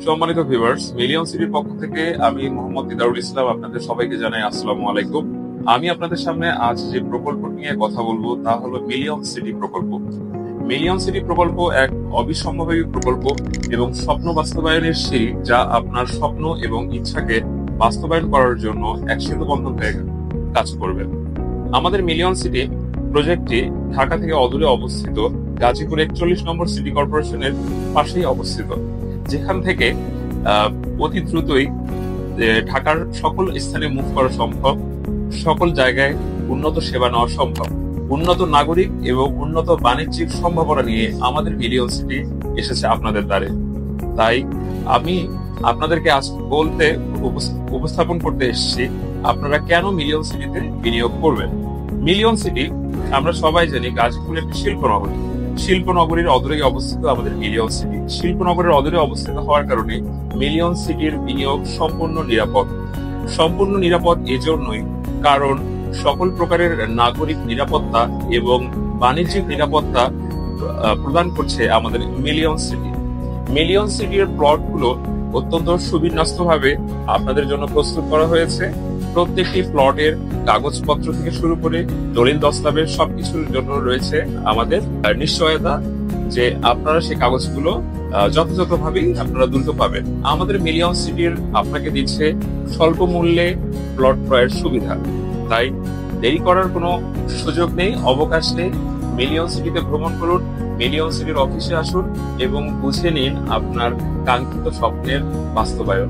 সম্মানিত viewers, million সিটির পক্ষ থেকে আমি মোহাম্মদ দিদারুল ইসলাম আপনাদের সবাইকে জানাই আসসালামু আলাইকুম। আমি আপনাদের সামনে আজ যে প্রকল্প নিয়ে কথা বলবো তা হলো মিলিয়ন সিটি প্রকল্প। মিলিয়ন সিটি প্রকল্প এক অবিসম্ভাবী প্রকল্প এবং স্বপ্ন বাস্তবায়নের সিঁড়ি, যা আপনার স্বপ্ন এবং ইচ্ছাকে বাস্তবায়ন করার জন্য এক সেতুবন্ধন হয়ে কাজ করবে। আমাদের মিলিয়ন সিটি প্রজেক্টটি ঢাকা থেকে অদূরে অবস্থিত গাজীপুর 41 নম্বর সিটি কর্পোরেশনের পাশেই অবস্থিত, যেখান থেকে অতি দ্রুতই ঢাকার সকল স্থানে মুভ করা সম্ভব, সকল জায়গায় উন্নত সেবা নেওয়া সম্ভব। উন্নত নাগরিক এবং উন্নত বাণিজ্যিক সম্ভাবনা নিয়ে আমাদের মিলিয়ন সিটি এসেছে আপনাদের দ্বারে। তাই আমি আপনাদেরকে আজ উপস্থাপন করতে এসেছি আপনারা কেন মিলিয়ন সিটিতে বিনিয়োগ করবেন। মিলিয়ন সিটি আমরা সবাই জানি গাজীপুর একটি শিল্পনগরী। শিল্পনগরীর অদূরেই অবস্থিত আমাদের মিলিয়ন সিটি। শিল্পনগরের অদূরে অবস্থিত হওয়ার কারণে মিলিয়ন সিটির বিনিয়োগ সম্পূর্ণ নিরাপদ। সম্পূর্ণ নিরাপদ এজন্যই কারণ সকল প্রকারের নাগরিক নিরাপত্তা এবং বাণিজ্যিক নিরাপত্তা প্রদান করছে আমাদের মিলিয়ন সিটি। মিলিয়ন সিটির প্লটগুলো অত্যন্ত সুবিন্যস্তভাবে আপনাদের জন্য প্রস্তুত করা হয়েছে। প্রত্যেকটি প্লটের কাগজপত্র থেকে শুরু করে দলিল দস্তাবেজ সবকিছুর জন্য রয়েছে আমাদের নিশ্চয়তা যে আপনারা সেই কাগজগুলো যথাযথভাবেই আপনারা দ্রুত পাবেন। আমাদের মিলিয়ন সিটির আপনাকে দিচ্ছে স্বল্প মূল্যে প্লট ক্রয়ের সুবিধা। তাই দেরি করার কোনো সুযোগ নেই, অবকাশ নেই। মিলিয়ন সিটিতে ভ্রমণ করুন, মিলিয়ন সিটির অফিসে আসুন এবং বুঝে নিন আপনার কাঙ্ক্ষিত স্বপ্নের বাস্তবায়ন।